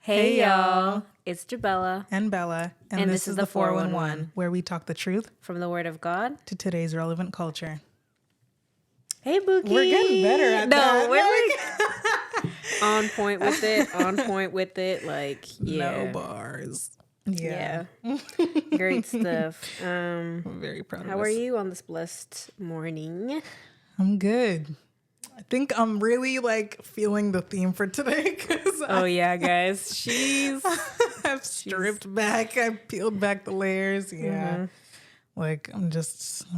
Hey y'all, it's Jabela and Bella, and this is the 411, where we talk the truth from the Word of God to today's relevant culture. Hey Bookie, We're getting better at that. On point with it. On point with it. Like, yeah, no bars. Yeah. Great stuff. I'm very proud of us. How are you on this blessed morning? I'm good. I think I'm really feeling the theme for today because yeah, guys, I've stripped back. I peeled back the layers. Yeah. I'm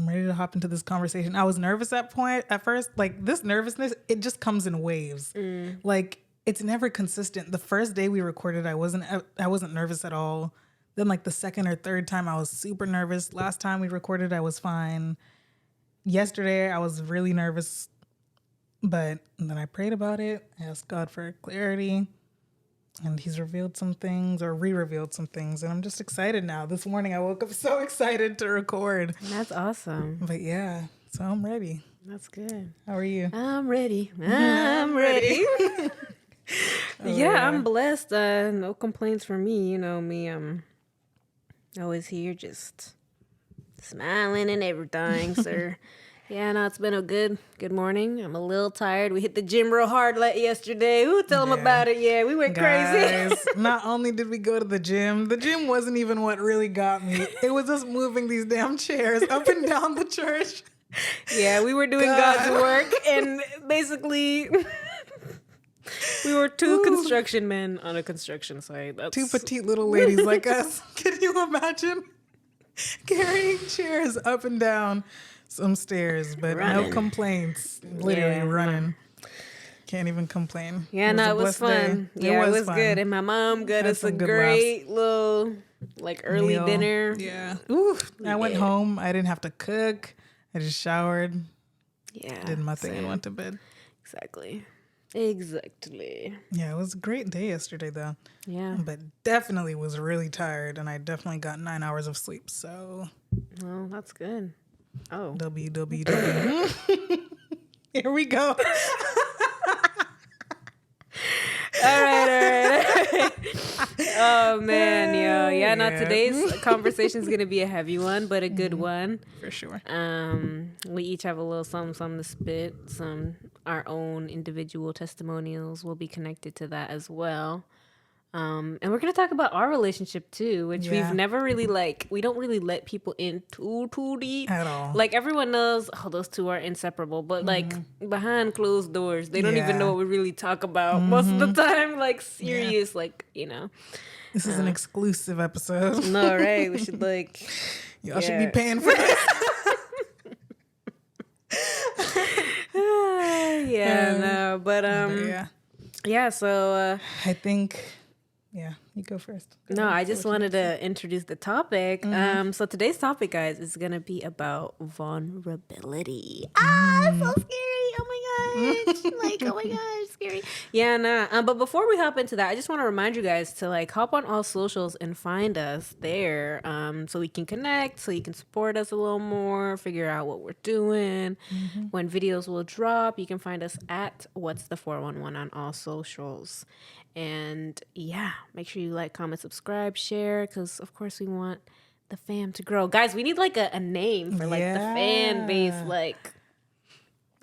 ready to hop into this conversation. I was nervous at first. This nervousness, it just comes in waves. It's never consistent. The first day we recorded, I wasn't nervous at all. Then the second or third time I was super nervous. Last time we recorded, I was fine. Yesterday I was really nervous, but then I prayed about it. I asked God for clarity. And he's revealed some things or re-revealed some things. And I'm just excited now. This morning I woke up so excited to record. That's awesome. But yeah, so I'm ready. That's good. How are you? I'm ready. I'm ready. I'm blessed. No complaints from me. You know me. I'm always here just smiling and everything, sir. Yeah, no, it's been a good morning. I'm a little tired. We hit the gym real hard yesterday. Ooh, tell them about it. Yeah, we went crazy. Not only did we go to the gym wasn't even what really got me. It was just moving these damn chairs up and down the church. Yeah, we were doing God's work, and basically we were two construction men on a construction site. Two petite little ladies like us. Can you imagine? Carrying chairs up and down some stairs, but running. No complaints. Literally running. Can't even complain. Yeah, it was fun. Day. Yeah, it was fun. Good. And my mom got us a great little early meal. Dinner. Yeah. Ooh. I went home. I didn't have to cook. I just showered. Yeah. Did my thing and went to bed. Exactly. Yeah, it was a great day yesterday though. Yeah. But definitely was really tired, and I definitely got 9 hours of sleep. So. Well, that's good. Oh. WWW. Here we go. All right. Oh, man, yo. Yeah, now today's conversation is going to be a heavy one, but a good one. For sure. We each have a little something to spit. Our own individual testimonials will be connected to that as well. And we're going to talk about our relationship too, which we've never really we don't really let people in too deep. At all. Everyone knows, those two are inseparable, but behind closed doors, they don't even know what we really talk about most of the time. Serious, This is an exclusive episode. No, right? We should y'all should be paying for this. So I think. Yeah, you go first. I just wanted to introduce the topic. So today's topic, guys, is going to be about vulnerability. It's so scary. Oh my gosh. Oh my gosh, scary. Yeah, but before we hop into that, I just want to remind you guys to hop on all socials and find us there so we can connect, so you can support us a little more, figure out what we're doing. When videos will drop, you can find us at What's the 411 on all socials. And make sure you comment, subscribe, share, because of course we want the fam to grow. Guys, we need a name for the fan base.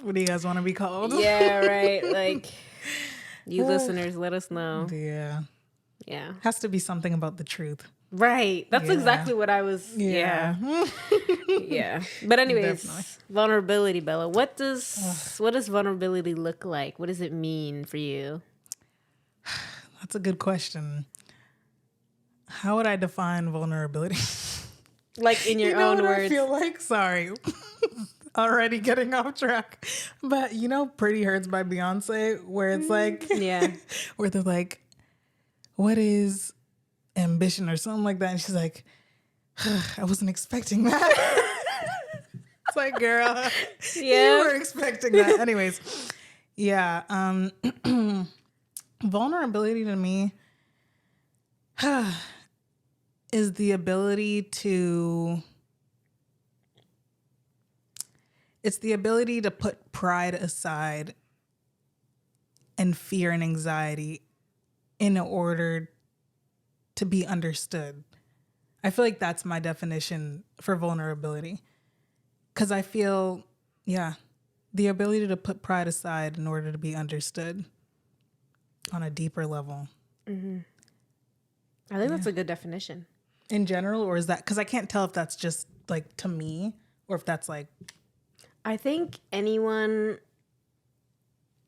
What do you guys want to be called? Yeah, right. You listeners, let us know. Yeah. Has to be something about the truth. Right. That's exactly what I was. Yeah. But anyways, definitely. Vulnerability, Bella. What does vulnerability look like? What does it mean for you? That's a good question. How would I define vulnerability? In your own words. I feel sorry. Already getting off track. But Pretty Hurts by Beyonce, where it's where they're what is ambition or something like that? And she's like, I wasn't expecting that. It's girl, you were expecting that. Anyways, vulnerability to me is the ability to put pride aside and fear and anxiety in order to be understood. I feel like that's my definition for vulnerability. Because I feel, the ability to put pride aside in order to be understood on a deeper level. Mm-hmm. I think that's a good definition. In general, or is that, because I can't tell if that's just like to me or if that's like. I think anyone,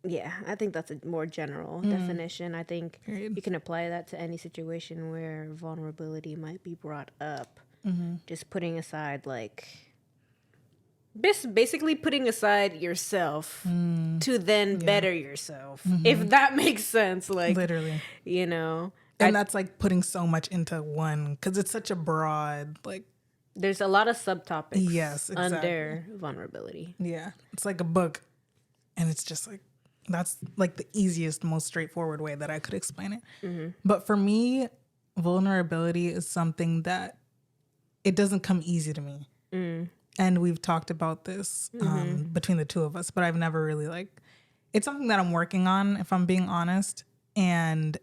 I think that's a more general definition. I think you can apply that to any situation where vulnerability might be brought up. Mm-hmm. Just putting aside basically putting aside yourself to then better yourself, if that makes sense. Like, literally, you know. And that's like putting so much into one, because it's such a broad, like. There's a lot of subtopics under vulnerability. Yeah. It's like a book. And it's just like, that's like the easiest, most straightforward way that I could explain it. Mm-hmm. But for me, vulnerability is something that it doesn't come easy to me. Mm. And we've talked about this between the two of us, but I've never really it's something that I'm working on, if I'm being honest. And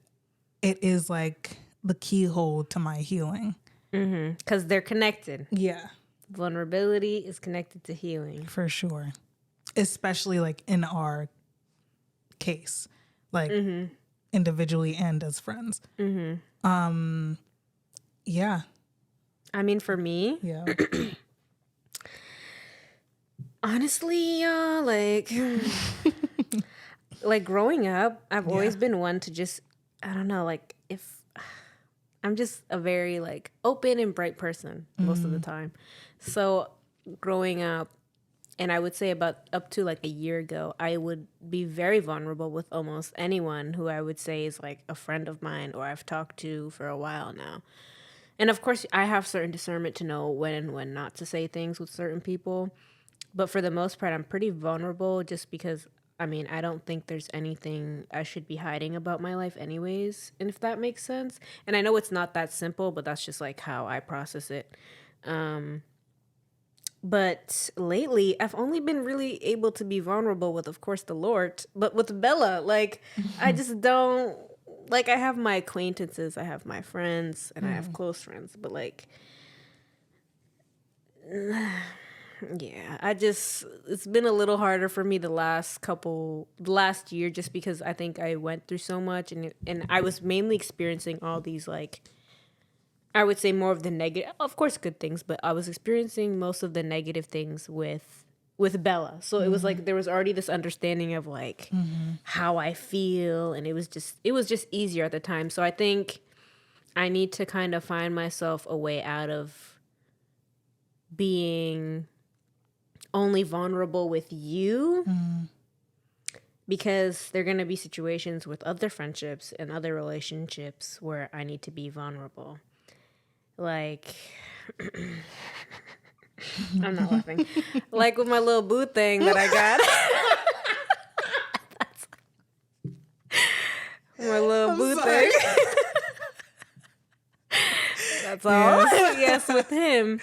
it is like the keyhole to my healing. Because they're connected. Yeah. Vulnerability is connected to healing. For sure. Especially like in our case, like individually and as friends. Mm-hmm. Yeah. I mean, for me, honestly, like growing up, I've always been one to just, I don't know, if I'm just a very open and bright person most of the time. So growing up, and I would say about up to a year ago, I would be very vulnerable with almost anyone who I would say is a friend of mine or I've talked to for a while now. And of course, I have certain discernment to know when and when not to say things with certain people. But for the most part, I'm pretty vulnerable just because, I mean, I don't think there's anything I should be hiding about my life anyways, and if that makes sense. And I know it's not that simple, but that's just how I process it. But lately, I've only been really able to be vulnerable with, of course, the Lord. But with Bella, I just don't... I have my acquaintances, I have my friends, and I have close friends. But, it's been a little harder for me the last year, just because I think I went through so much. And I was mainly experiencing all these, I would say more of the negative, of course, good things, but I was experiencing most of the negative things with Bella. So it was there was already this understanding of how I feel, and it was just easier at the time. So I think I need to kind of find myself a way out of being only vulnerable with you, because there are going to be situations with other friendships and other relationships where I need to be vulnerable. I'm not laughing. With my little boo thing that I got. My little boo thing. That's all. Yes, with him.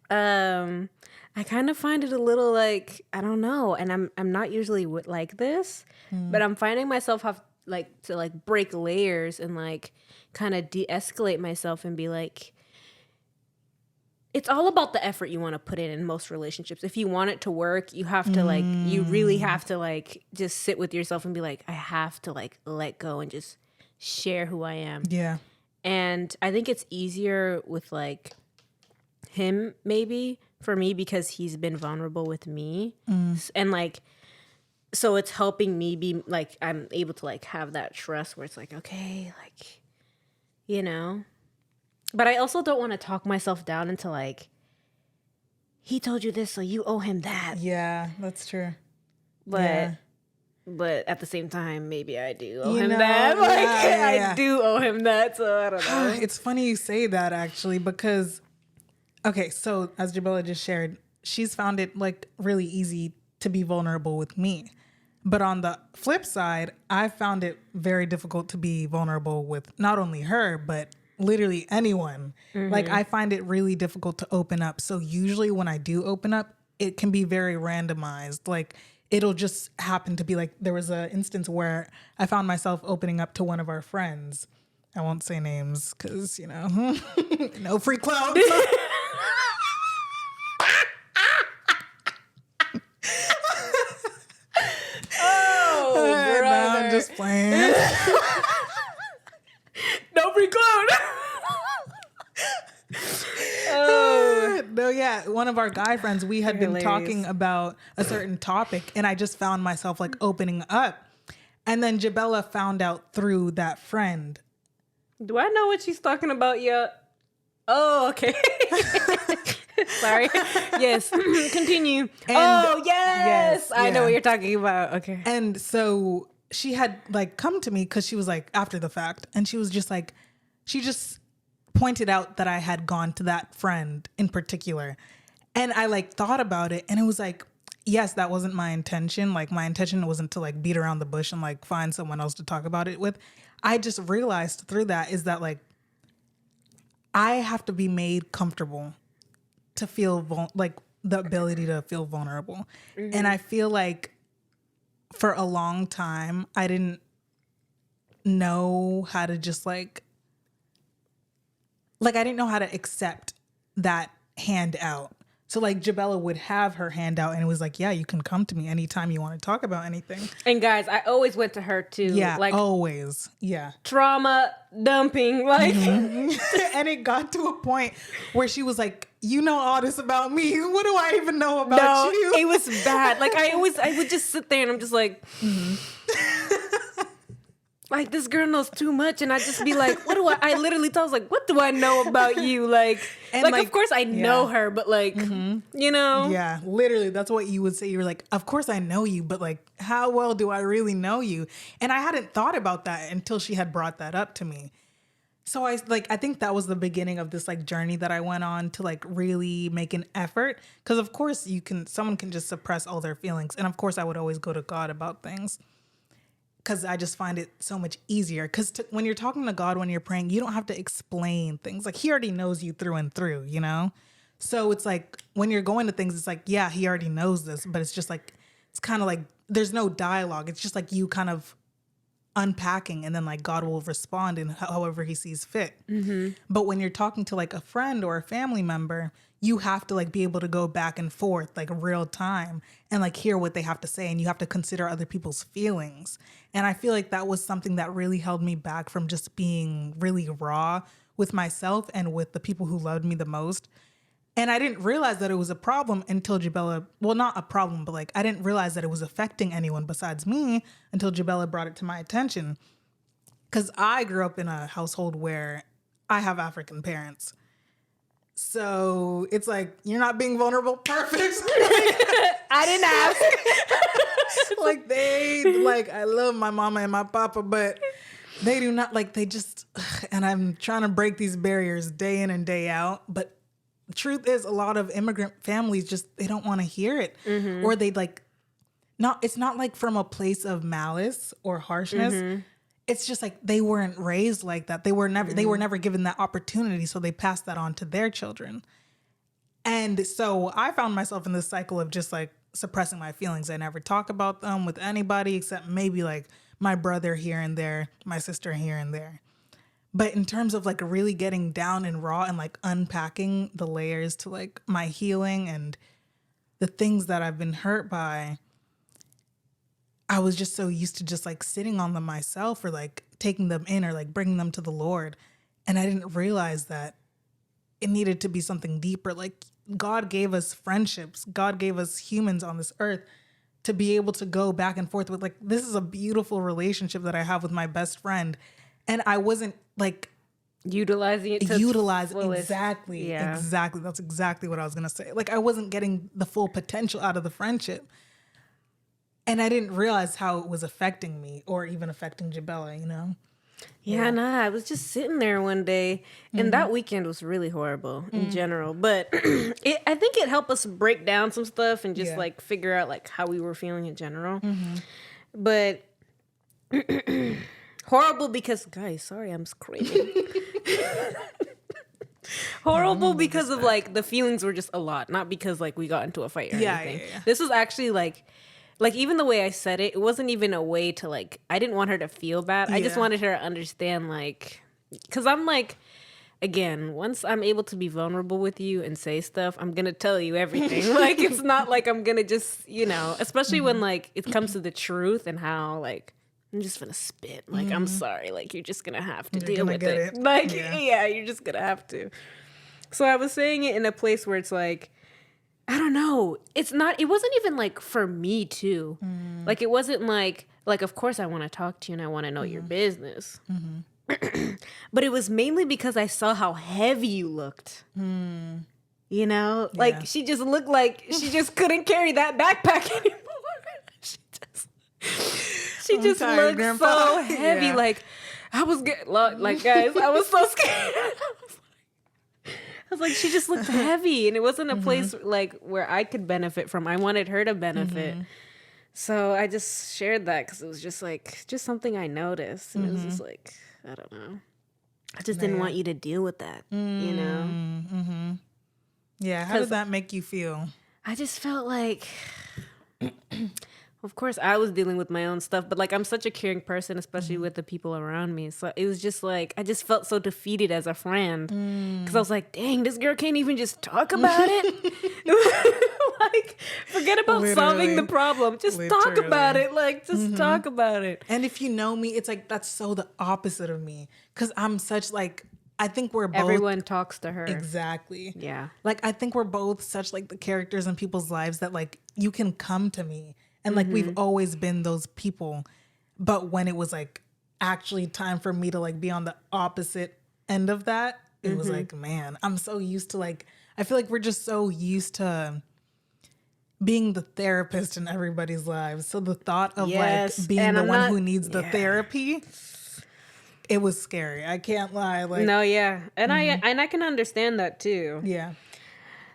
I kind of find it a little I don't know, and I'm not usually like this, but I'm finding myself have to break layers and kind of de-escalate myself and be it's all about the effort you want to put in most relationships. If you want it to work, you have to you really have to just sit with yourself and be I have to let go and just share who I am. Yeah. And I think it's easier with him, maybe for me, because he's been vulnerable with me. And so it's helping me be I'm able to have that trust where it's okay, you know. But I also don't want to talk myself down into he told you this, so you owe him that. Yeah, that's true. But at the same time, maybe I do owe him that. I do owe him that, so I don't know. It's funny you say that, actually, because okay, so as Jabela just shared, she's found it really easy to be vulnerable with me. But on the flip side, I found it very difficult to be vulnerable with not only her, but literally anyone. I find it really difficult to open up. So usually when I do open up, it can be very randomized. It'll just happen to be there was an instance where I found myself opening up to one of our friends. I won't say names because, no free clout. Oh, No, I'm just playing. no free clown. No, yeah. One of our guy friends, we had been Hilarious. talking about a certain topic, and I just found myself like opening up. And then Jabela found out through that friend. Do I know what she's talking about yet? Oh, okay. Sorry. Yes. Continue. Oh, yes. I know what you're talking about. Okay. And so she had like come to me because she was like after the fact, and she was just like, she just pointed out that I had gone to that friend in particular. And I like thought about it, and it was like, yes, that wasn't my intention. Like my intention wasn't to like beat around the bush and like find someone else to talk about it with. I just realized through that is that like I have to be made comfortable to feel like the ability to feel vulnerable. Mm-hmm. And I feel like for a long time, I didn't know how to just like I didn't know how to accept that hand out. So like Jabela would have her hand out and it was like, yeah, you can come to me anytime you want to talk about anything. And guys, I always went to her too. Yeah, like always. Yeah. Trauma dumping. Like And it got to a point where she was like, you know all this about me. What do I even know about you? It was bad. Like I would just sit there and I'm just like, like this girl knows too much, and I'd just be like, what do I literally thought I was like, what do I know about you? Like, and like of course I know her, but like, you know. Yeah, literally, that's what you would say. You were like, of course I know you, but like, how well do I really know you? And I hadn't thought about that until she had brought that up to me. So I think that was the beginning of this like journey that I went on to like really make an effort. Because of course someone can just suppress all their feelings. And of course I would always go to God about things. Because I just find it so much easier. Because when you're talking to God, when you're praying, you don't have to explain things. Like he already knows you through and through, you know? So it's like when you're going to things, it's like, yeah, he already knows this. But it's just like, it's kind of like there's no dialogue. It's just like you kind of unpacking, and then like God will respond in however he sees fit. Mm-hmm. But when you're talking to like a friend or a family member, you have to like be able to go back and forth like real time and like hear what they have to say, and you have to consider other people's feelings. And I feel like that was something that really held me back from just being really raw with myself and with the people who loved me the most. And I didn't realize that it was a problem until Jabela, well, not a problem, but like I didn't realize that it was affecting anyone besides me until Jabela brought it to my attention. Because I grew up in a household where I have African parents. So it's like, you're not being vulnerable. Perfect. I didn't ask. I love my mama and my papa, but they do not and I'm trying to break these barriers day in and day out. But the truth is, a lot of immigrant families they don't want to hear it. Mm-hmm. Or it's not like from a place of malice or harshness. Mm-hmm. It's just like they weren't raised like that. They were never given that opportunity. So they passed that on to their children. And so I found myself in this cycle of just like suppressing my feelings. I never talk about them with anybody except maybe like my brother here and there, my sister here and there. But in terms of like really getting down and raw and like unpacking the layers to like my healing and the things that I've been hurt by, I was just so used to just like sitting on them myself or like taking them in or like bringing them to the Lord. And I didn't realize that it needed to be something deeper. Like God gave us friendships. God gave us humans on this earth to be able to go back and forth with. Like, this is a beautiful relationship that I have with my best friend. And I wasn't like utilizing it to exactly. Yeah. Exactly. That's exactly what I was going to say. Like I wasn't getting the full potential out of the friendship. And I didn't realize how it was affecting me or even affecting Jabela, you know? Yeah, I was just sitting there one day, and that weekend was really horrible in general. But I think it helped us break down some stuff and just like figure out like how we were feeling in general. Mm-hmm. But horrible because, guys, sorry, I'm screaming. Horrible because of like the feelings were just a lot, not because like we got into a fight or anything. Yeah. This was actually like even the way I said it, it wasn't even a way to like, I didn't want her to feel bad. I just wanted her to understand like because I'm like, again, once I'm able to be vulnerable with you and say stuff, I'm gonna tell you everything. Like, it's not like I'm gonna just, especially when like it comes to the truth and how like I'm just gonna spit. Like, I'm sorry. Like, you're just gonna have to deal with it. Like, yeah, you're just gonna have to. So I was saying it in a place where it's like, I don't know. It wasn't even like for me too. Like, it wasn't like, of course I want to talk to you and I want to know your business. But it was mainly because I saw how heavy you looked. Like she just looked like she just couldn't carry that backpack anymore. she just tired, looked Grandpa. so heavy. Yeah. Like I was like, guys, I was so scared. I was like, she just looked heavy, and it wasn't a place like where I could benefit from. I wanted her to benefit. So I just shared that because it was just something I noticed. And it was just like, I don't know. I just didn't want you to deal with that, Yeah. How did that make you feel? I just felt like, of course, I was dealing with my own stuff, but like I'm such a caring person, especially with the people around me. So it was just like, I just felt so defeated as a friend because I was like, dang, this girl can't even just talk about it. Like, forget about solving the problem. Just talk about it. Like, just talk about it. And if you know me, it's like, that's so the opposite of me. Because I'm such like, I think we're both. Everyone talks to her. Exactly. Yeah. Like, I think we're both such like the characters in people's lives that like, you can come to me. And like, we've always been those people. But when it was like actually time for me to like be on the opposite end of that, it was like, man, I'm so used to like, I feel like we're just so used to being the therapist in everybody's lives. So the thought of like being the one who needs the therapy, it was scary. I can't lie. Like, no, yeah. And I can understand that too. Yeah.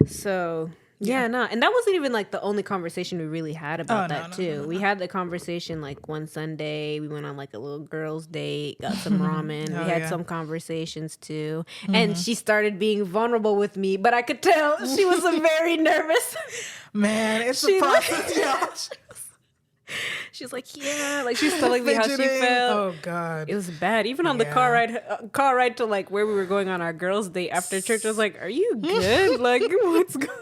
So no. And that wasn't even like the only conversation we really had about too. We had the conversation like one Sunday. We went on like a little girls' date, got some ramen. We had some conversations too. And she started being vulnerable with me, but I could tell she was very nervous. Man, it's a process, She's like, like she's telling me how she felt. Oh God, it was bad. Even on the car ride to like where we were going on our girls' date after church, I was like, "Are you good? Like, what's going?"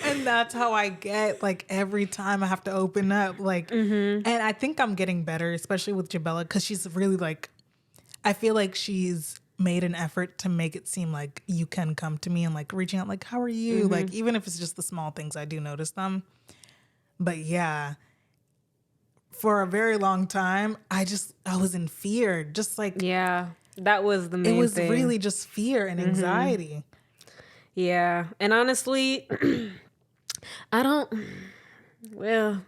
And that's how I get like every time I have to open up. Like, and I think I'm getting better, especially with Jabela, because she's really like, I feel like she's made an effort to make it seem like you can come to me and like reaching out like, how are you? Like, even if it's just the small things, I do notice them. But yeah, for a very long time, I was in fear. Just like, that was the main thing. It was really just fear and anxiety. Yeah. And honestly, we're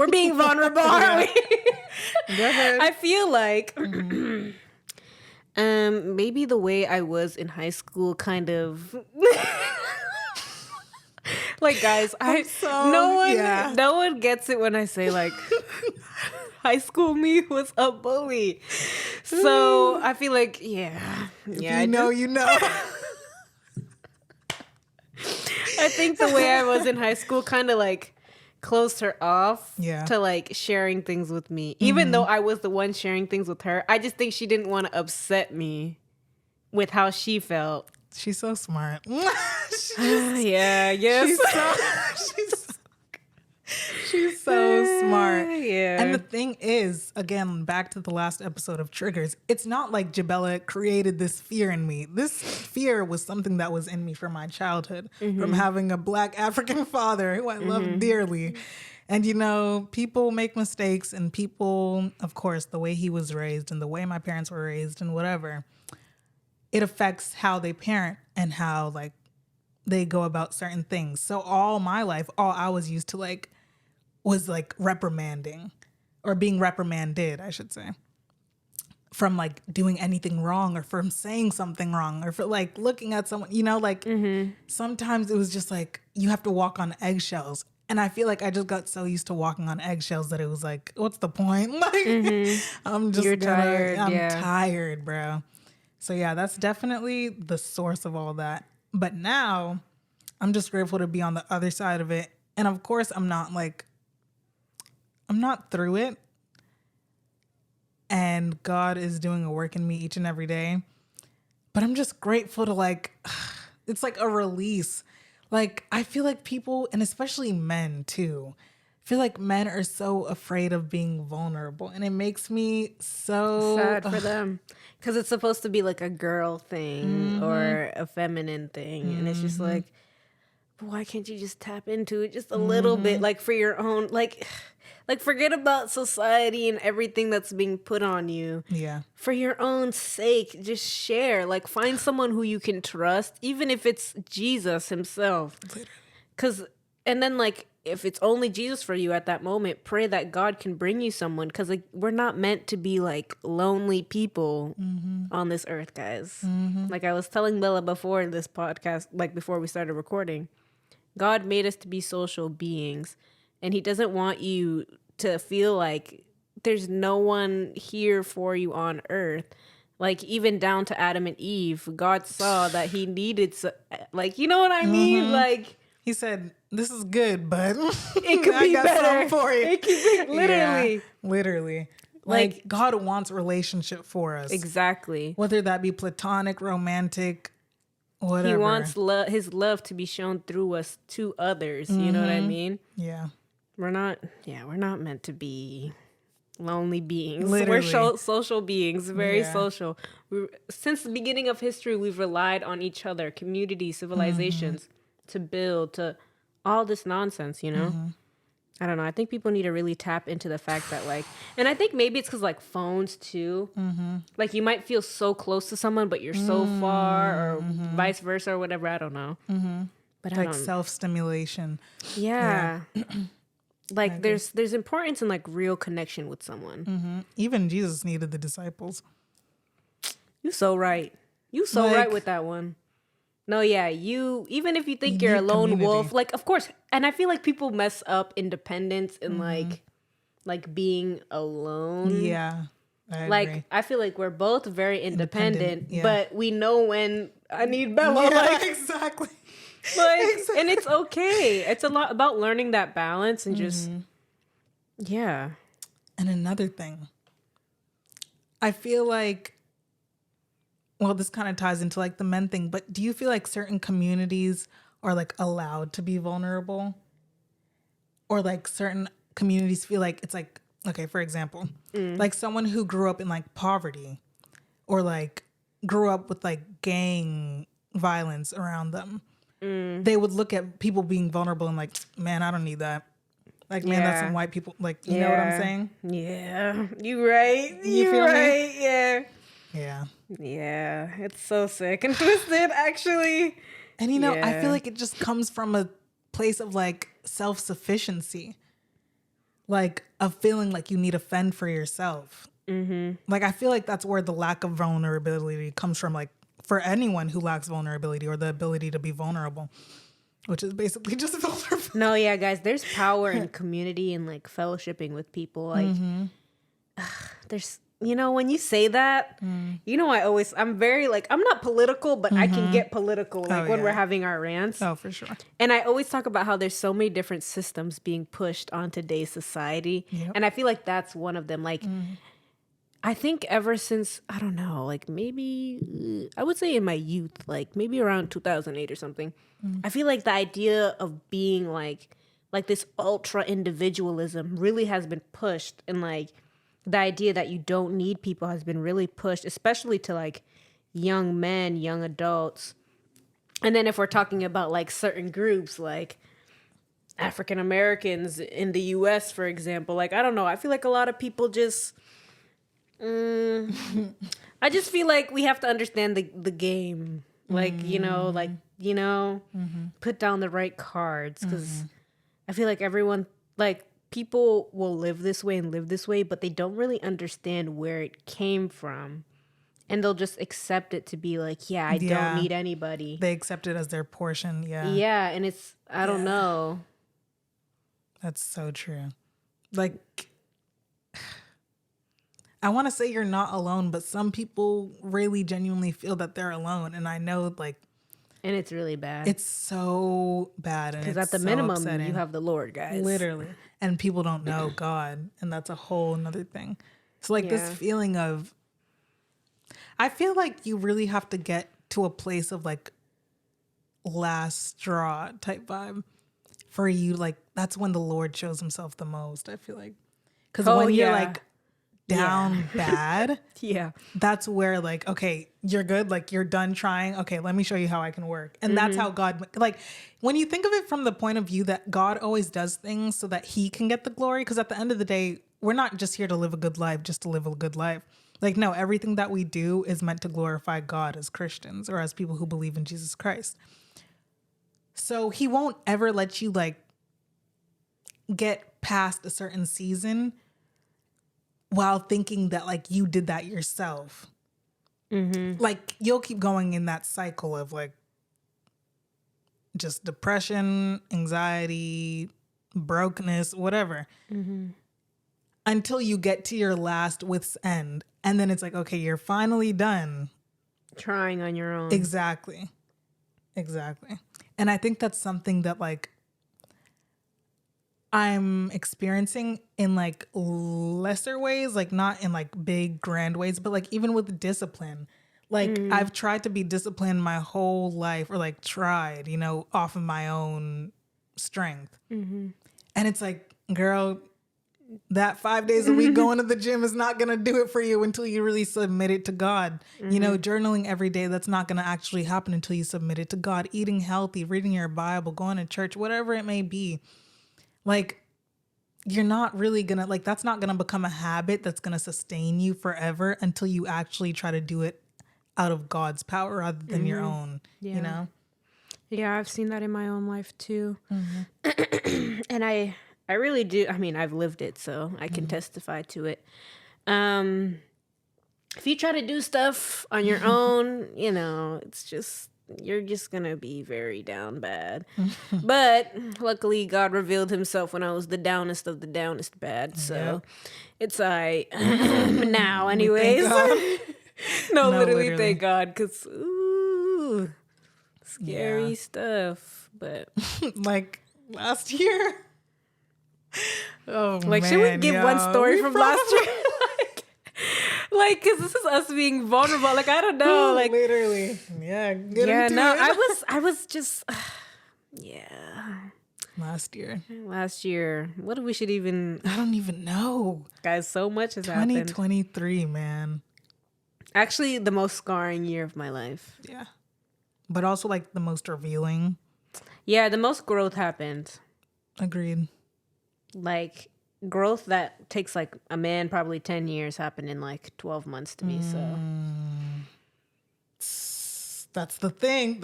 being vulnerable, aren't we? Go ahead. I feel like maybe the way I was in high school kind of like, guys, no one gets it when I say like high school me was a bully. So I feel like you know. I think the way I was in high school kind of like closed her off to like sharing things with me. Even though I was the one sharing things with her, I just think she didn't want to upset me with how she felt. She's so smart. She's so smart. Yeah. And the thing is, again, back to the last episode of Triggers, it's not like Jabela created this fear in me. This fear was something that was in me from my childhood, from having a Black African father who I love dearly. And, you know, people make mistakes, and people, of course, the way he was raised and the way my parents were raised and whatever, it affects how they parent and how, like, they go about certain things. So all my life, all I was used to, like, was like reprimanding or being reprimanded, I should say, from like doing anything wrong or from saying something wrong or for like looking at someone, you know, like sometimes it was just like you have to walk on eggshells. And I feel like I just got so used to walking on eggshells that it was like, what's the point? Like, I'm tired, bro. So yeah, that's definitely the source of all that. But now I'm just grateful to be on the other side of it. And of course, I'm not through it. and God is doing a work in me each and every day. But I'm just grateful to like, it's like a release. Like, I feel like people, and especially men too, feel like men are so afraid of being vulnerable. And it makes me so sad for them. Because it's supposed to be like a girl thing or a feminine thing. And it's just like, why can't you just tap into it just a little bit? Like for your own, like forget about society and everything that's being put on you. Yeah. For your own sake, just share. Like find someone who you can trust, even if it's Jesus himself. Literally. And then like, if it's only Jesus for you at that moment, pray that God can bring you someone. Because like, we're not meant to be like lonely people on this earth, guys. Like I was telling Bella before this podcast, like before we started recording, God made us to be social beings. And he doesn't want you to feel like there's no one here for you on earth. Like even down to Adam and Eve, God saw that he needed, like, you know what I mean? Like he said, this is good, but it could be better for you. It could be literally. Yeah, literally. Like God wants relationship for us. Exactly. Whether that be platonic, romantic, whatever. He wants his love to be shown through us to others. You know what I mean? Yeah. We're not meant to be lonely beings. Literally. We're social beings, very social. Since the beginning of history, we've relied on each other, communities, civilizations, to build, to all this nonsense, you know? I don't know. I think people need to really tap into the fact that, like, and I think maybe it's because, like, phones, too. Like, you might feel so close to someone, but you're so far, or vice versa, or whatever. I don't know. But like self-stimulation. Yeah. Like, there's importance in, like, real connection with someone. Even Jesus needed the disciples. You so right. You so Like, right with that one. No, yeah, even if you think you're a need lone community. wolf, like, of course, and I feel like people mess up independence and like being alone. Yeah. I Like, agree. I feel like we're both very independent, yeah. but we know when I need Bella. Yeah, Like, exactly. and it's okay. It's a lot about learning that balance and just, yeah. And another thing, I feel like, well, this kind of ties into like the men thing, but do you feel like certain communities are like allowed to be vulnerable? Or like certain communities feel like it's like, okay, for example, like someone who grew up in like poverty or like grew up with like gang violence around them, they would look at people being vulnerable and like, man, I don't need that. Like, man, that's some white people. Like, you know what I'm saying? Yeah. You right. You feel right. me? Yeah. Yeah. Yeah. It's so sick and twisted, actually. And, you know, I feel like it just comes from a place of like self-sufficiency, like of feeling like you need to fend for yourself. Like, I feel like that's where the lack of vulnerability comes from, like for anyone who lacks vulnerability or the ability to be vulnerable, which is basically just vulnerable. No, yeah, guys, there's power in community and like fellowshipping with people. Like, there's, you know, when you say that, you know, I'm very like, I'm not political, but I can get political like when we're having our rants. Oh, for sure. And I always talk about how there's so many different systems being pushed on today's society. Yep. And I feel like that's one of them. Like, I think ever since, I don't know, like maybe, I would say in my youth, like maybe around 2008 or something, I feel like the idea of being like this ultra individualism really has been pushed. And like the idea that you don't need people has been really pushed, especially to like young men, young adults. And then if we're talking about like certain groups, like African Americans in the US, for example, like, I don't know, I feel like a lot of people just, I just feel like we have to understand the game. Like, you know, put down the right cards. Because I feel like everyone, like, people will live this way and live this way, but they don't really understand where it came from. And they'll just accept it to be like, I don't need anybody. They accept it as their portion. Yeah. Yeah. And it's, I don't know. That's so true. Like, I want to say you're not alone, but some people really genuinely feel that they're alone. And I know, like, and it's really bad. It's so bad. Because at the minimum, you have the Lord, guys. Literally. And people don't know God. And that's a whole nother thing. So like this feeling of, I feel like you really have to get to a place of like last straw type vibe for you. Like that's when the Lord shows himself the most, I feel like. Because when you're like down bad, that's where like, okay, you're good. Like you're done trying. Okay, let me show you how I can work. And that's how God, like when you think of it from the point of view that God always does things so that he can get the glory. Because at the end of the day, we're not just here to live a good life, just to live a good life. Like, no, everything that we do is meant to glorify God as Christians or as people who believe in Jesus Christ. So he won't ever let you like get past a certain season while thinking that like you did that yourself. Like you'll keep going in that cycle of like just depression, anxiety, brokenness, whatever, until you get to your last wit's end. And then it's like, okay, you're finally done trying on your own. Exactly. And I think that's something that like I'm experiencing in like lesser ways, like not in like big grand ways, but like even with discipline. Like I've tried to be disciplined my whole life, or like tried, you know, off of my own strength. And it's like, girl, that 5 days a week going to the gym is not going to do it for you until you really submit it to God. You know, journaling every day, that's not going to actually happen until you submit it to God. Eating healthy, reading your Bible, going to church, whatever it may be. Like, you're not really going to, like, that's not going to become a habit that's going to sustain you forever until you actually try to do it out of God's power rather than your own, you know? Yeah, I've seen that in my own life too. And I really do. I mean, I've lived it, so I can testify to it. If you try to do stuff on your own, you know, it's just, you're just going to be very down bad. But luckily, God revealed himself when I was the downest of the downest bad. So it's now anyways. No, literally, thank God. Because, ooh, scary stuff. But like last year. Oh, like, man, should we give one story from last year? Like, because this is us being vulnerable. Like, I don't know. Like, literally. Yeah. No, I was just, Last year. What we should even. I don't even know. Guys, so much has happened. 2023, man. Actually, the most scarring year of my life. Yeah. But also, like, the most revealing. Yeah, the most growth happened. Agreed. Like, growth that takes like a man probably 10 years happened in like 12 months to me. So that's the thing.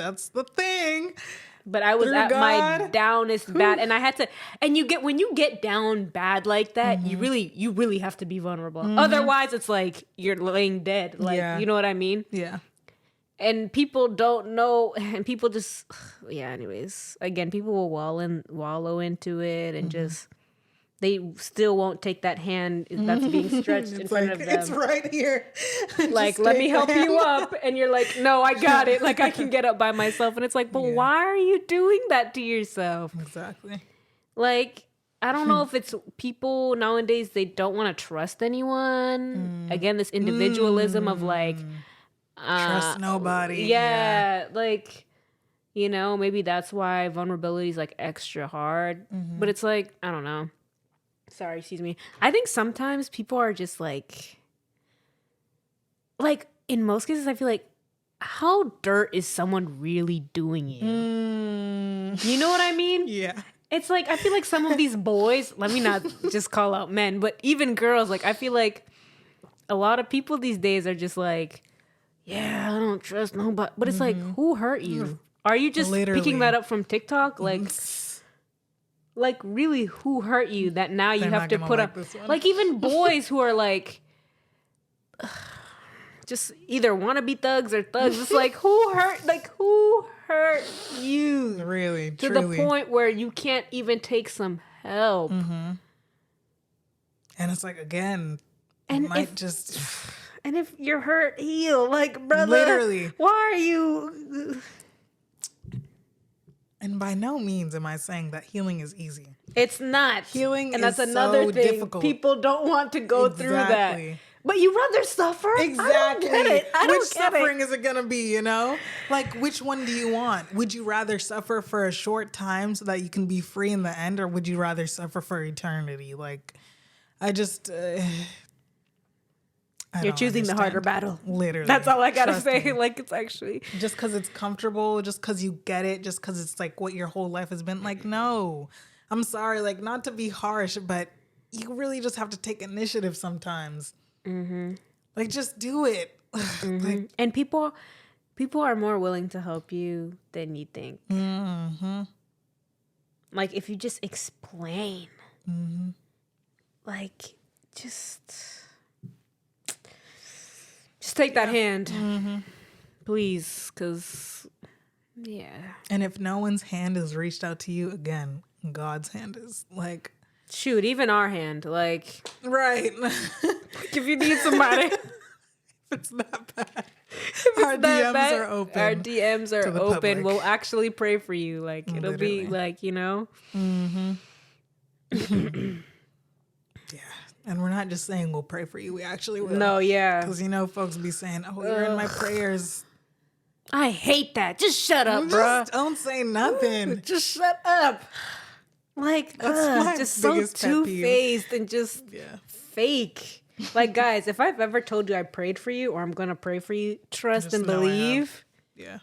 But I was at my downest bad, and I had to. And when you get down bad like that, you really have to be vulnerable. Otherwise, it's like you're laying dead. Like, you know what I mean? Yeah. And people don't know, and people just, anyways, again, people will wallow into it and just. They still won't take that hand that's being stretched in front of them. It's right here. Like, let me help you up. And you're like, no, I got it. Like, I can get up by myself. And it's like, but why are you doing that to yourself? Exactly. Like, I don't know if it's people nowadays, they don't want to trust anyone. Again, this individualism of like... trust nobody. Yeah. Like, you know, maybe that's why vulnerability is like extra hard. But it's like, I don't know. Sorry, excuse me. I think sometimes people are just like in most cases, I feel like, how dirt is someone really doing you? You know what I mean? Yeah. It's like, I feel like some of these boys, let me not just call out men, but even girls, like, I feel like a lot of people these days are just like, yeah, I don't trust nobody. But it's like, who hurt you? Are you just picking that up from TikTok? Like, really, who hurt you that now you have to put up? Like, even boys who are like, just either want to be thugs or thugs. It's like, who hurt you? Really, to truly. The point where you can't even take some help. And it's like, again, and and if you're hurt, heal. Like, brother, literally, why are you? And by no means am I saying that healing is easy. It's not. Healing and that's is another so thing. difficult. People don't want to go through that. But you rather suffer? Exactly. I don't get it. Which suffering is it going to be, you know? Like, which one do you want? Would you rather suffer for a short time so that you can be free in the end, or would you rather suffer for eternity? Like, I just... You're choosing the harder battle. Literally. That's all I gotta say. Me. Like, it's actually... Just because it's comfortable, just because you get it, just because it's like what your whole life has been. Like, no. I'm sorry, like, not to be harsh, but you really just have to take initiative sometimes. Mm-hmm. Like, just do it. Mm-hmm. Like, and people are more willing to help you than you think. Mm-hmm. Like, if you just explain. Mm-hmm. Like, just take that hand. Mm-hmm. Please, because, yeah. And if no one's hand has reached out to you, again, God's hand is like... Shoot, even our hand, like... Right. If you need somebody... If it's that bad. Our DMs are open. Our DMs are open. Public. We'll actually pray for you. Like, it'll Literally. be like, you know? Mm-hmm. Yeah. And we're not just saying we'll pray for you. We actually will. No, yeah. Because, you know, folks be saying, oh, you're in my prayers. I hate that. Just shut up, bruh. Just don't say nothing. Just shut up. Like, That's my just so biggest pet peeve. two-faced and just fake. Like, guys, if I've ever told you I prayed for you or I'm going to pray for you, trust Just and know I have. believe Yeah.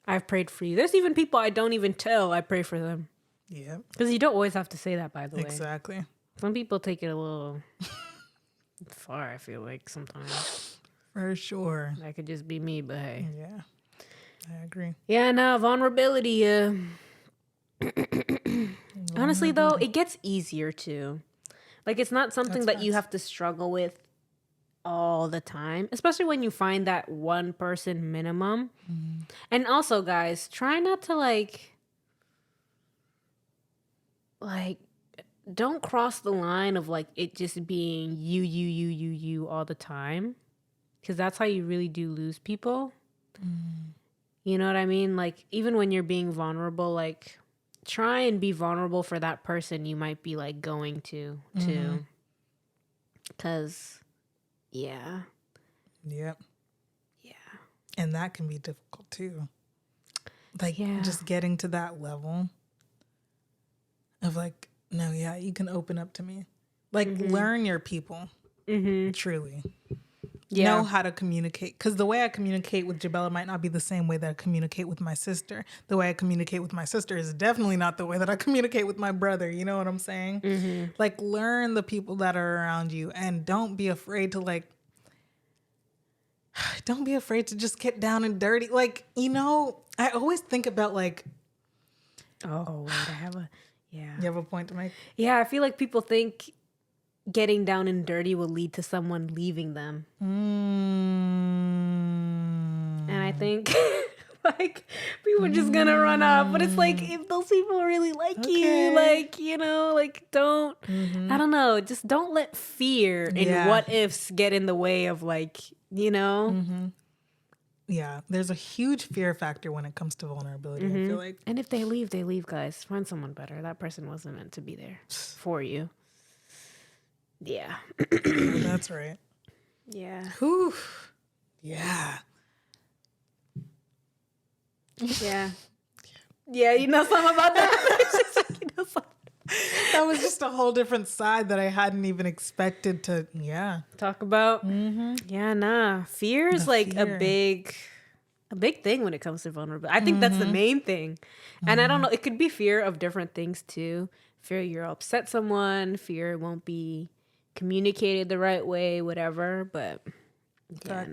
I've prayed for you. There's even people I don't even tell I pray for them. Yeah. Because you don't always have to say that, by the way. Exactly. Some people take it a little far, I feel like, sometimes. For sure. That could just be me, but hey. Yeah. I agree. Yeah, no, vulnerability. Honestly, though, it gets easier too. Like, it's not something that you have to struggle with all the time, especially when you find that one person minimum. Mm-hmm. And also, guys, try not to like, don't cross the line of like it just being you all the time. Because that's how you really do lose people. Mm. You know what I mean? Like, even when you're being vulnerable, like, try and be vulnerable for that person you might be, like, going to, too. Because, yeah. Yep. Yeah. And that can be difficult, too. Like, just getting to that level of, like, no, yeah, you can open up to me. Like, learn your people. Truly. Know how to communicate. Because the way I communicate with Jabela might not be the same way that I communicate with my sister. The way I communicate with my sister is definitely not the way that I communicate with my brother. You know what I'm saying? Like, learn the people that are around you and don't be afraid to, like, don't be afraid to just get down and dirty. Like, you know, I always think about, like, oh, wait, I have a, You have a point to make? Yeah, I feel like people think getting down and dirty will lead to someone leaving them. And I think like people are just gonna run off. But it's like, if those people really like you, like, you know, like, don't, I don't know, just don't let fear and what ifs get in the way of, like, you know? Yeah, there's a huge fear factor when it comes to vulnerability, I feel like. And if they leave, guys. Find someone better. That person wasn't meant to be there for you. Yeah. That's right. Yeah. Whew. Yeah. Yeah. Yeah, you know something about that? You know something. That was just a whole different side that I hadn't even expected to, talk about. Yeah, nah. Fear is like a big thing when it comes to vulnerability. I think that's the main thing. And I don't know, it could be fear of different things too. Fear you'll upset someone, fear it won't be communicated the right way, whatever. But yeah,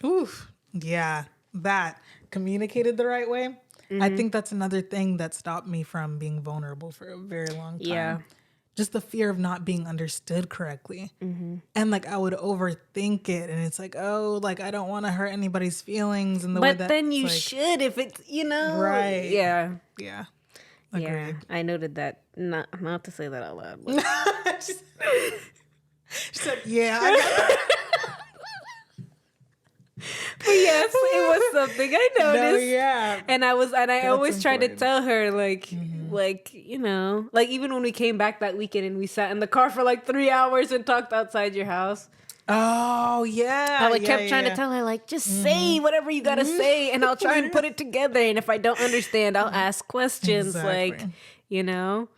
nah. Oof. Yeah, that communicated the right way. I think that's another thing that stopped me from being vulnerable for a very long time. Yeah. Just the fear of not being understood correctly. And like, I would overthink it. And it's like, oh, like, I don't want to hurt anybody's feelings. And but then you should if it's, you know. Right. Yeah. Yeah. Agreed. Yeah. I noted that. Not to say that out loud. But. She said, yeah. I got that. But yes, it was something I noticed. No, yeah. And I always tried to tell her, like, like, you know, like, even when we came back that weekend and we sat in the car for like 3 hours and talked outside your house, Oh yeah. I like kept trying to tell her, like, just say whatever you gotta say, and I'll try and put it together. And if I don't understand, I'll ask questions. Exactly. Like, you know.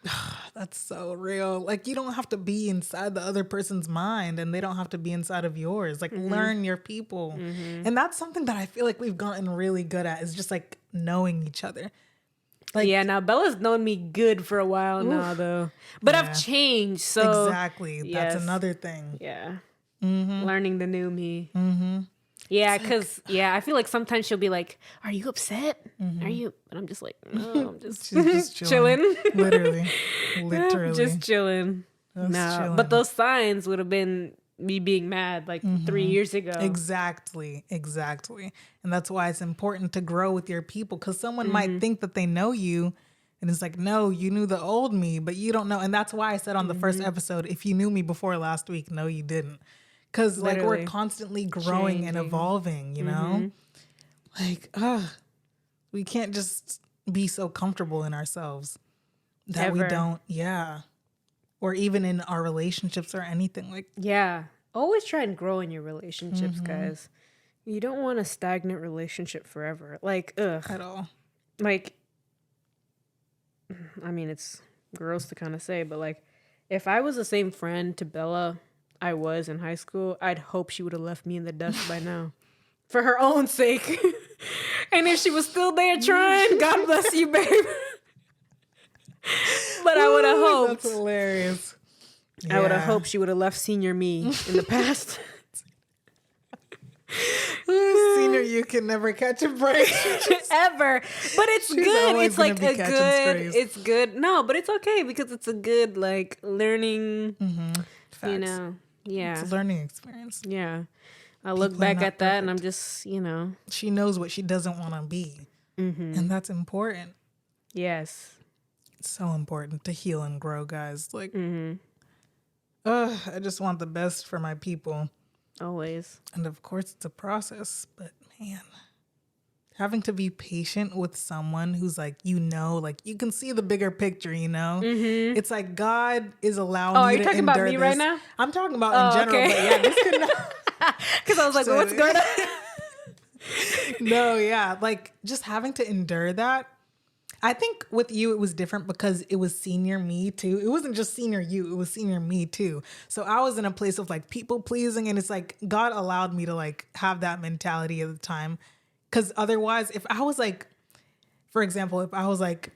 That's so real. Like, you don't have to be inside the other person's mind, and they don't have to be inside of yours. Like, learn your people. And that's something that I feel like we've gotten really good at, is just like knowing each other. Like, Yeah, now Bella's known me good for a while now, though. But Yeah. I've changed, so exactly. yes. That's another thing. Yeah, learning the new me. Yeah, because I feel like sometimes she'll be like, "Are you upset? Are you?" But I'm just like, "No, I'm just, She's just chilling, Literally. just chilling." Just No, chilling. but those signs would have been me being mad like 3 years ago. Exactly. And that's why it's important to grow with your people, because someone might think that they know you, and it's like, no, you knew the old me, but you don't know. And that's why I said on the first episode, if you knew me before last week, no, you didn't. Because like Literally. we're constantly growing and evolving, you know? Like, we can't just be so comfortable in ourselves that we Ever. don't, or even in our relationships or anything. Like, Yeah, always try and grow in your relationships, guys. You don't want a stagnant relationship forever. Like, at all. like, I mean, it's gross to kind of say, but like, if I was the same friend to Bella I was in high school, I'd hope she would have left me in the dust by now, for her own sake. And if she was still there trying, God bless you, babe. But I would have hoped. That's hilarious. I would have hoped she would have left senior me in the past. Senior, you can never catch a break. Ever. But it's She's good. always It's like gonna a be catching good, strays. it's good. No, but it's okay because it's a good, like, learning, Facts. you know. Yeah. It's a learning experience. Yeah. I look People are back not at that and I'm perfect. just, you know. She knows what she doesn't want to be. And that's important. Yes. It's so important to heal and grow, guys. Like, I just want the best for my people. Always. And of course, it's a process, but man, having to be patient with someone who's like, like you can see the bigger picture, you know? It's like God is allowing Oh, are you you to talking about endure me this. right now? I'm talking about in general, okay. but yeah, this could not. Because I was like, well, what's going on? No, yeah, like just having to endure that. I think with you, it was different because it was senior me too. It wasn't just senior you, it was senior me too. So I was in a place of like people pleasing, and it's like God allowed me to like have that mentality at the time. Because otherwise, if I was like, for example, if I was like,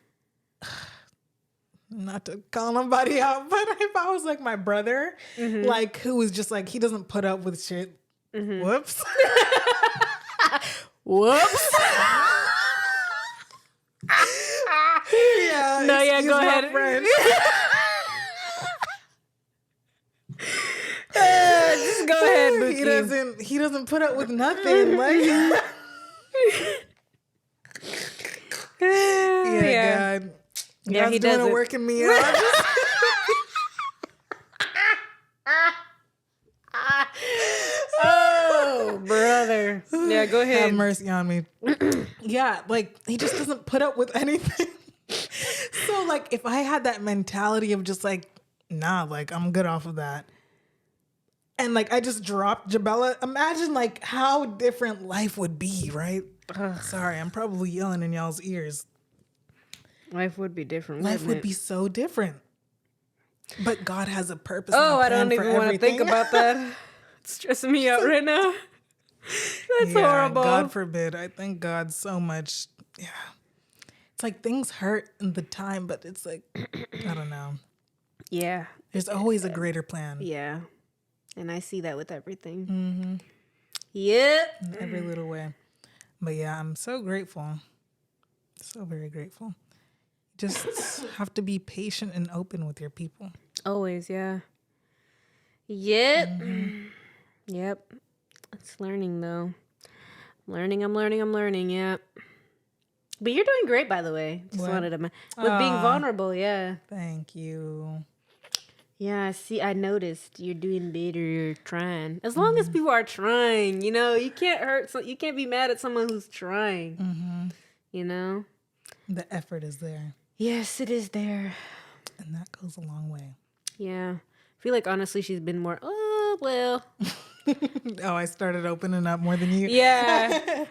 not to call nobody out, but if I was like my brother, like who was just like, he doesn't put up with shit. Whoops. Whoops. Yeah, No, yeah, excuse go my ahead. French. Just go ahead, Mookie. He doesn't put up with nothing. Like, Yeah. God. Yeah, God's he doing doesn't. it, working me out. Oh, brother. Yeah, go Have ahead. mercy on me. Yeah, like he just doesn't put up with anything. So like if I had that mentality of just like, nah, like I'm good off of that. And like I just dropped Jabela, imagine like how different life would be, right? Sorry, I'm probably yelling in y'all's ears. Life would be different. Life would it? be so different. But God has a purpose. Oh, and a I don't plan for even want to think everything. about that. It's stressing me out right now. That's horrible. God forbid. I thank God so much. Yeah. It's like things hurt in the time, but it's like, I don't know. Yeah. There's always a greater plan. Yeah. And I see that with everything. Yep. In every little way. But yeah, I'm so grateful. So very grateful. Just have to be patient and open with your people. Always, yeah. Yep. Yep. It's learning, though. I'm learning, yeah. But you're doing great, by the way. Just What? wanted to... With being vulnerable, yeah. Thank you. Yeah, see, I noticed you're doing better. You're trying. As long as people are trying, you know, you can't you can't be mad at someone who's trying. You know? The effort is there. Yes, it is there. And that goes a long way. Yeah. I feel like, honestly, she's been more, oh, well, Oh, I started opening up more than you. Yeah.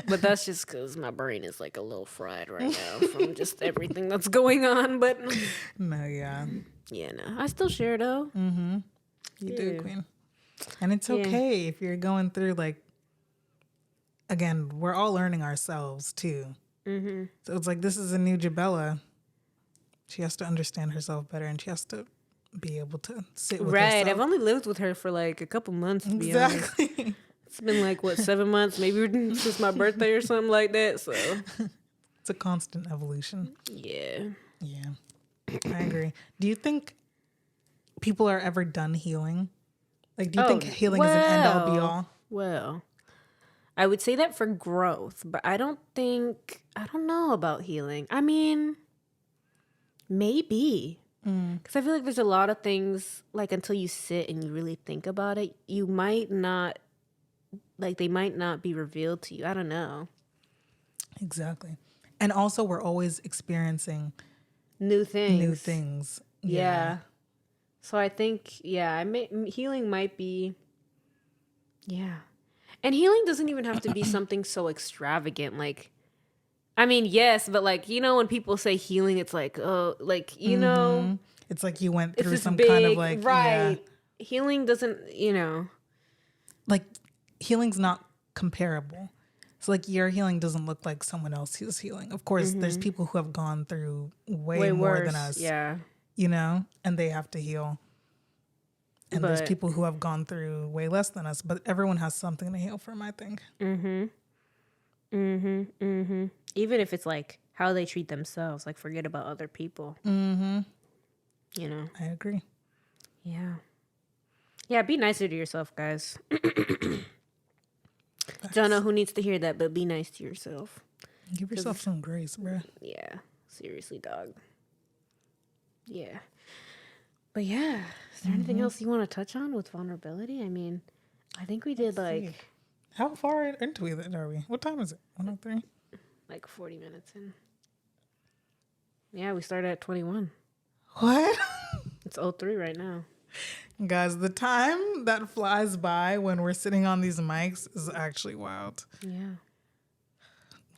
But that's just because my brain is like a little fried right now from just everything that's going on. But No, yeah. yeah, no. I still share though. You do, Yeah. Queen. And it's Yeah. okay if you're going through like, again, we're all learning ourselves too. So it's like, this is a new Jabela. She has to understand herself better and she has to be able to sit with Right. herself. I've only lived with her for like a couple months, to be honest. Exactly. It's been like, what, 7 months? Maybe since my birthday or something like that. So, It's a constant evolution. yeah. Yeah, I agree. Do you think people are ever done healing? Like, do you think healing is an end all be all? Well, I would say that for growth, but I don't know about healing. I mean, maybe. Because I feel like there's a lot of things, like, until you sit and you really think about it, you might not, like, they might not be revealed to you. I don't know. Exactly. And also, we're always experiencing New things. new things. Yeah. So I think, healing might be, yeah. And healing doesn't even have to be something so extravagant. Like, I mean, yes, but like, you know, when people say healing, it's like, oh, like, you know, It's like you went it's through this some big, kind of like, right. Healing doesn't, you know. like healing's not comparable. So like your healing doesn't look like someone else's healing. Of course, there's people who have gone through way more worse. than us, Yeah. you know, and they have to heal. And there's But- people who have gone through way less than us, but everyone has something to heal from, I think. Even if it's like how they treat themselves, like forget about other people. You know. I agree. Yeah. Yeah, be nicer to yourself, guys. Don't know who needs to hear that, but be nice to yourself. Give yourself some grace, bruh. Yeah. Seriously, dog. Yeah. But yeah, is there anything else you want to touch on with vulnerability? I mean, I think we did like How far into it are we? What time is it? 103? like 40 minutes in. Yeah, we started at 21. What? It's 03 right now. Guys, the time that flies by when we're sitting on these mics is actually wild. Yeah.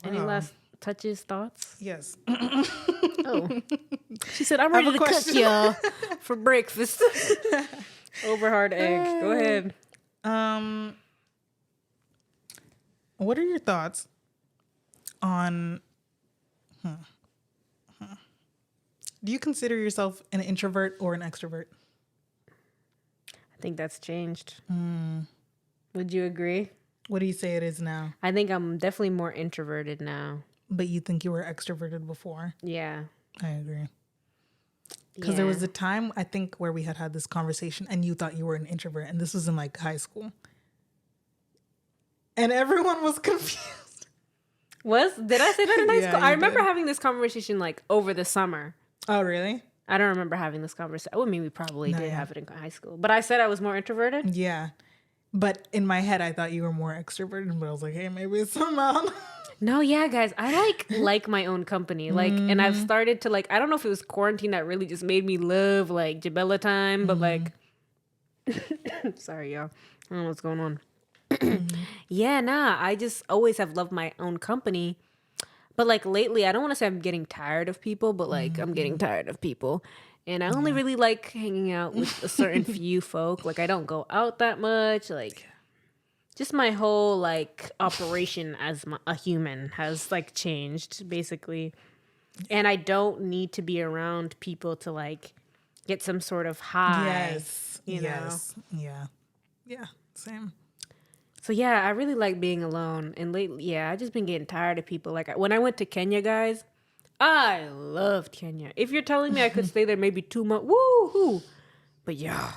Any Wow. last touches, thoughts? Yes. Oh. She said, I'm ready to cook y'all for breakfast. Over hard egg. Go ahead. What are your thoughts on... Do you consider yourself an introvert or an extrovert? I think that's changed. Would you agree? What do you say it is now? I think I'm definitely more introverted now. But you think you were extroverted before? Yeah. I agree. Because there was a time, I think, where we had this conversation and you thought you were an introvert. And this was in like high school. And everyone was confused. Did I say that in high Yeah, school? I you remember did. having this conversation like over the summer. Oh, really? I don't remember having this conversation. I mean, we probably did yeah. have it in high school. But I said I was more introverted. Yeah. But in my head, I thought you were more extroverted. But I was like, hey, maybe it's somehow. No, yeah, guys. I like my own company. Like, and I've started to like, I don't know if it was quarantine that really just made me love like Jabela time, but like, sorry, y'all. I don't know what's going on. Yeah, nah. I just always have loved my own company. But like lately, I don't want to say I'm getting tired of people, but like I'm getting tired of people. And I only really like hanging out with a certain few folk. Like I don't go out that much. Like just my whole like operation as a human has like changed basically. And I don't need to be around people to like get some sort of high. Yes. You yes. Yeah. Yeah. Same. So yeah, I really like being alone. And lately, I just been getting tired of people. Like when I went to Kenya, guys, I loved Kenya. If you're telling me I could stay there maybe 2 months, woohoo! But yeah,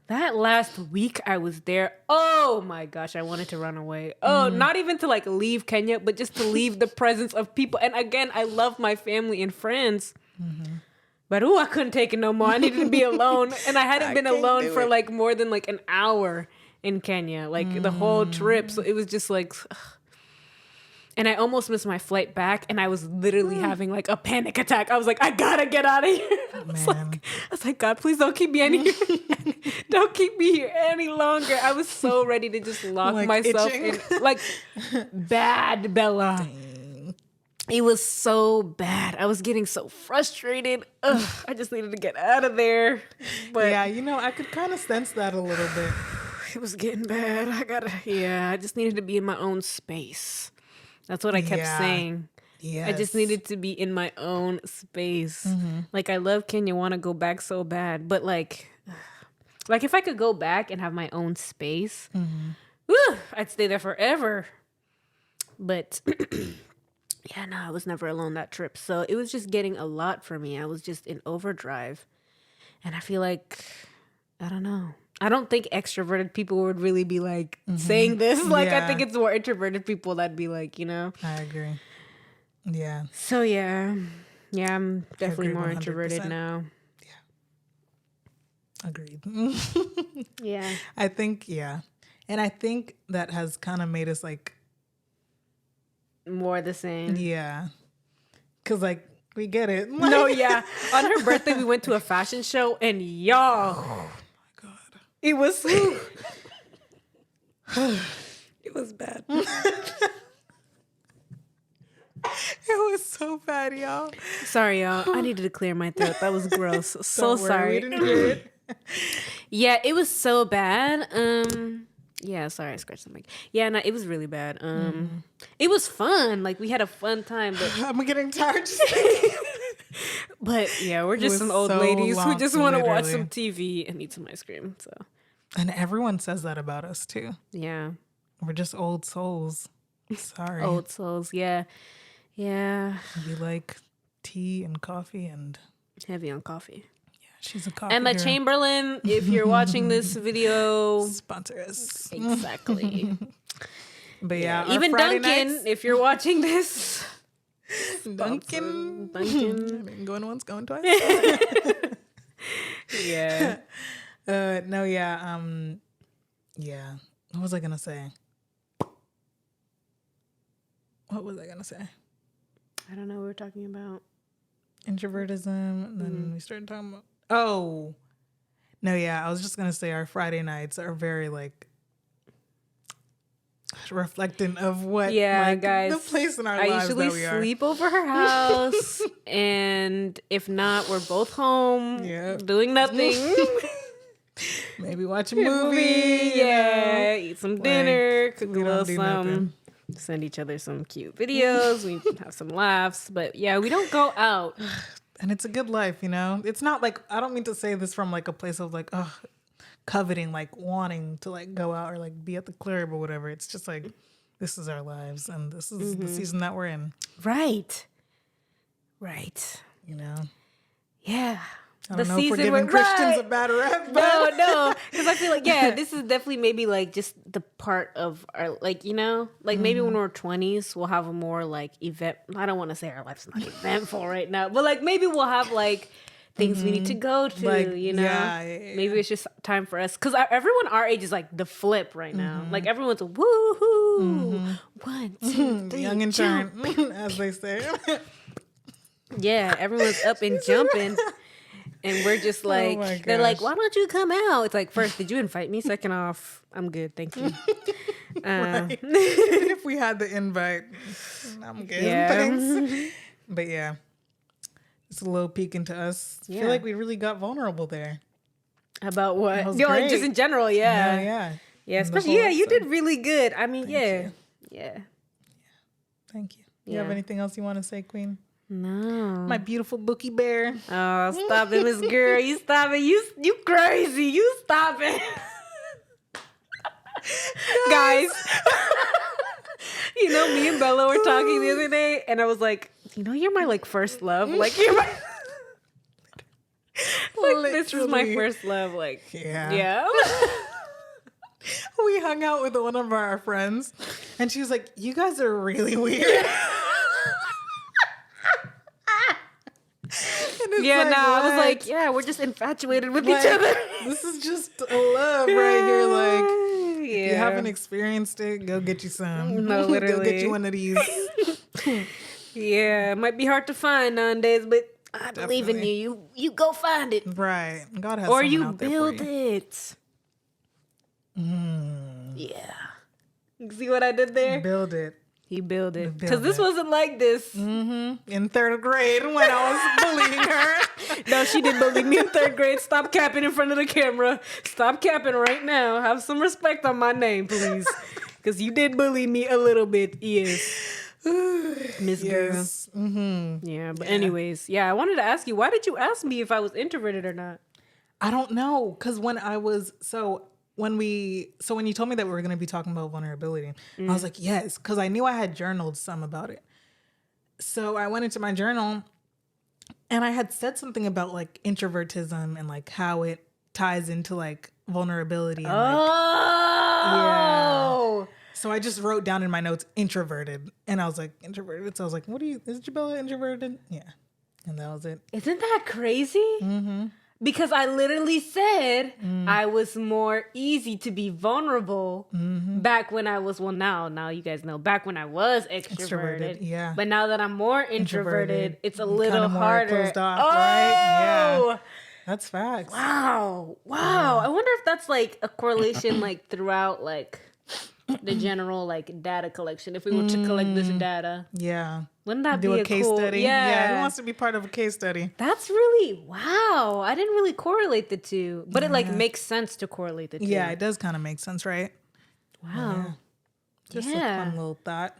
that last week I was there, oh my gosh, I wanted to run away. Oh, not even to like leave Kenya, but just to leave the presence of people. And again, I love my family and friends. But I couldn't take it no more. I needed to be alone. And I hadn't been alone for like more than like an hour in Kenya, like the whole trip. So it was just like, And I almost missed my flight back, and I was literally having like a panic attack. I was like, I gotta get out of here. I was like, God, please don't keep me here. Don't keep me here any longer. I was so ready to just lock like myself itching. in, like bad, Bella. Dang. It was so bad. I was getting so frustrated. Ugh, I just needed to get out of there. But Yeah, I could kind of sense that a little bit. it was getting bad. I just needed to be in my own space. That's what I kept saying. Yeah. I just needed to be in my own space. Like, I love Kenya, want to go back so bad. But, like if I could go back and have my own space, I'd stay there forever. But, yeah, no, I was never alone that trip. So it was just getting a lot for me. I was just in overdrive. And I feel like, I don't know. I don't think extroverted people would really be like saying this. Like, I think it's more introverted people that'd be like, I agree. Yeah. So, yeah. Yeah, I'm definitely more 100%. introverted now. Yeah. Agreed. Yeah. I think, And I think that has kind of made us like... More the same. Yeah. Because, like, we get it. No, yeah. On her birthday, we went to a fashion show, and y'all... It was it was bad. It was so bad, y'all. Sorry, y'all. I needed to clear my throat. That was gross. So Don't worry, sorry. we didn't hear it. Yeah, it was so bad. Yeah, sorry, I scratched the mic. Yeah, no, it was really bad. It was fun. Like, we had a fun time, but I'm getting tired. but yeah, we're just was some old so ladies who long, just want to watch literally. some TV and eat some ice cream. So And everyone says that about us too. yeah, We're just old souls. Sorry. old souls. Yeah, yeah. We like tea and coffee and Heavy on coffee. she's a coffee Emma girl. Chamberlain, if you're watching this video, Sponsor us. exactly. But yeah, our Even Friday Duncan, nights- if you're watching this, Duncan. Duncan. I've been going once, going twice. Yeah. No, yeah. Yeah. What was I gonna say? I don't know what we're talking about. Introvertism. And then we started talking about. Oh, no, yeah. I was just gonna say our Friday nights are very like reflecting of what. Yeah, like, guys. the place in our I lives usually that we are. sleep over her house, and if not, we're both home doing nothing. Maybe watch a movie. Yeah, eat some dinner, cook a we don't little do some, nothing. send each other some cute videos. We have some laughs, but yeah, we don't go out. And it's a good life, It's not like, I don't mean to say this from like a place of like, coveting, like wanting to like go out or like be at the club or whatever. It's just like, this is our lives and this is the season that we're in. Right. Yeah. I don't know if we're giving Christians a bad rep. But No, because I feel like, this is definitely maybe like just the part of our, like, like maybe when we're 20s, we'll have a more like event. I don't want to say our life's not eventful right now, but like maybe we'll have like things we need to go to, Like, Maybe it's just time for us. Because everyone our age is like the flip right now. Like everyone's woohoo. 1, 2, 3. young and jump. turn, as they say. Yeah, everyone's up and jumping. And we're just like, my they're like, gosh. why don't you come out? It's like, first, did you invite me? Second off, I'm good. Thank you. Right. If we had the invite, I'm good. Yeah. Thanks. But yeah, it's a little peek into us. I Yeah. feel like we really got vulnerable there. About what? That was Yo, great. just in general, yeah. Yeah. Yeah, The especially, whole you episode. did really good. I mean, you. Yeah. Thank you. You have Yeah. anything else you want to say, Queen? No. My beautiful bookie bear. Oh, stop it, Miss Girl. You stop it. You crazy. You stop it. Guys. Me and Bella were talking the other day, and I was like, you're my like first love. Like you're my this was my Literally. first love. Like Yeah. We hung out with one of our friends, and she was like, "You guys are really weird." I was like, we're just infatuated with each other. This is just a love right here. Like, yeah. if you haven't experienced it, go get you some. No, Go get literally. you one of these. Yeah, it might be hard to find nowadays, but I believe in you. You go find it. Right. God has Or someone you out there build for you. it. Yeah. You see what I did there? Build it. He built it. Build Because this it. wasn't like this. In third grade when I was bullying her. No, she did bully me in third grade. Stop capping in front of the camera. Stop capping right now. Have some respect on my name, please. Because you did bully me a little bit. Yes. Miss Yes. Girl. Yeah, but anyways. Yeah, I wanted to ask you, why did you ask me if I was introverted or not? I don't know. Because when you told me that we were going to be talking about vulnerability, I was like, yes, because I knew I had journaled some about it. So I went into my journal and I had said something about like introvertism and like how it ties into like vulnerability. And, Oh! So I just wrote down in my notes introverted, and I was like introverted. So I was like, is Jabela introverted? Yeah. And that was it. Isn't that crazy? Because I literally said I was more easy to be vulnerable back when I was, now you guys know, back when I was extroverted. Yeah. But now that I'm more introverted, it's a little kinda more harder. closed off, right? Oh! Yeah. That's facts. Wow. I wonder if that's like a correlation like throughout like the general like data collection. If we were to collect this data. Yeah. Wouldn't that Do be a case cool study? Yeah. Who wants to be part of a case study? That's really, wow. I didn't really correlate the two, but it like makes sense to correlate the two. Yeah, it does kind of make sense, right? Wow. Just a fun little thought.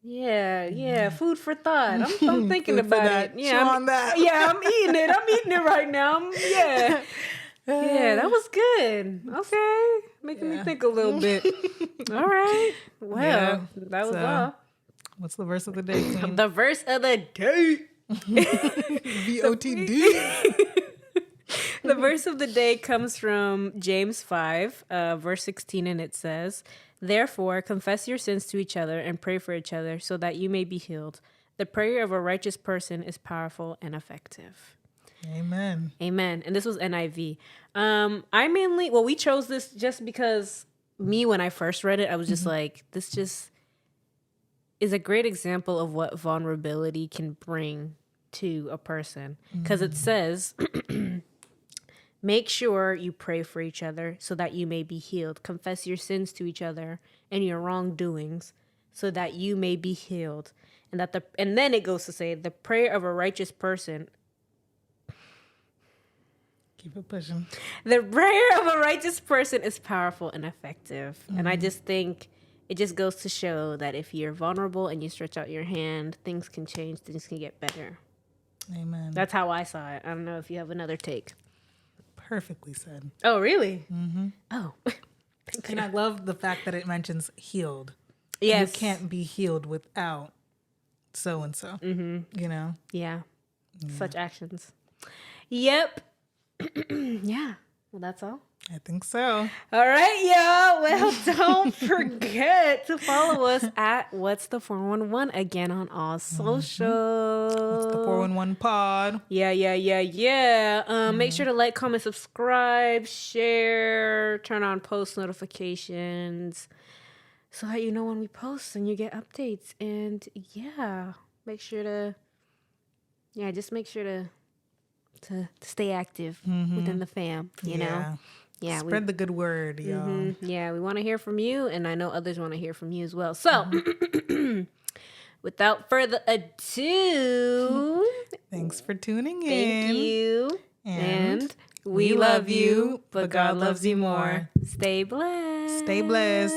Yeah. Food for thought. I'm thinking Food for about that. it. Yeah, on that. yeah, I'm eating it. I'm eating it right now. Yeah. Yeah, that was good. Okay. Making me think a little bit. All right. Well, that was all. What's the verse of the day, Queen? The verse of the day. VOTD. The verse of the day comes from James 5, verse 16, and it says, "Therefore, confess your sins to each other and pray for each other so that you may be healed. The prayer of a righteous person is powerful and effective." Amen. And this was NIV. We chose this just because when I first read it, I was just like, this just is a great example of what vulnerability can bring to a person. Because it says, make sure you pray for each other so that you may be healed. Confess your sins to each other and your wrongdoings so that you may be healed. And then it goes to say, the prayer of a righteous person. Keep it pushing. The prayer of a righteous person is powerful and effective. And I just think it just goes to show that if you're vulnerable and you stretch out your hand, things can change, things can get better. Amen. That's how I saw it. I don't know if you have another take. Perfectly said. Oh, really? Mm-hmm. Oh. And I love the fact that it mentions healed. Yes. You can't be healed without so-and-so. You know? Yeah. Such actions. Yep. Yeah. Well, that's all. I think so. All right, y'all. Well, don't forget to follow us at What's the 411 again on all socials. It's the 411 pod. Yeah. Make sure to like, comment, subscribe, share, turn on post notifications so that you know when we post and you get updates. And make sure to stay active within the fam, you know? Yeah, Spread the good word, y'all. Yeah, we want to hear from you, and I know others want to hear from you as well. So, without further ado, thanks for tuning in. Thank you. And we love you, but God loves you more. Stay blessed. Stay blessed.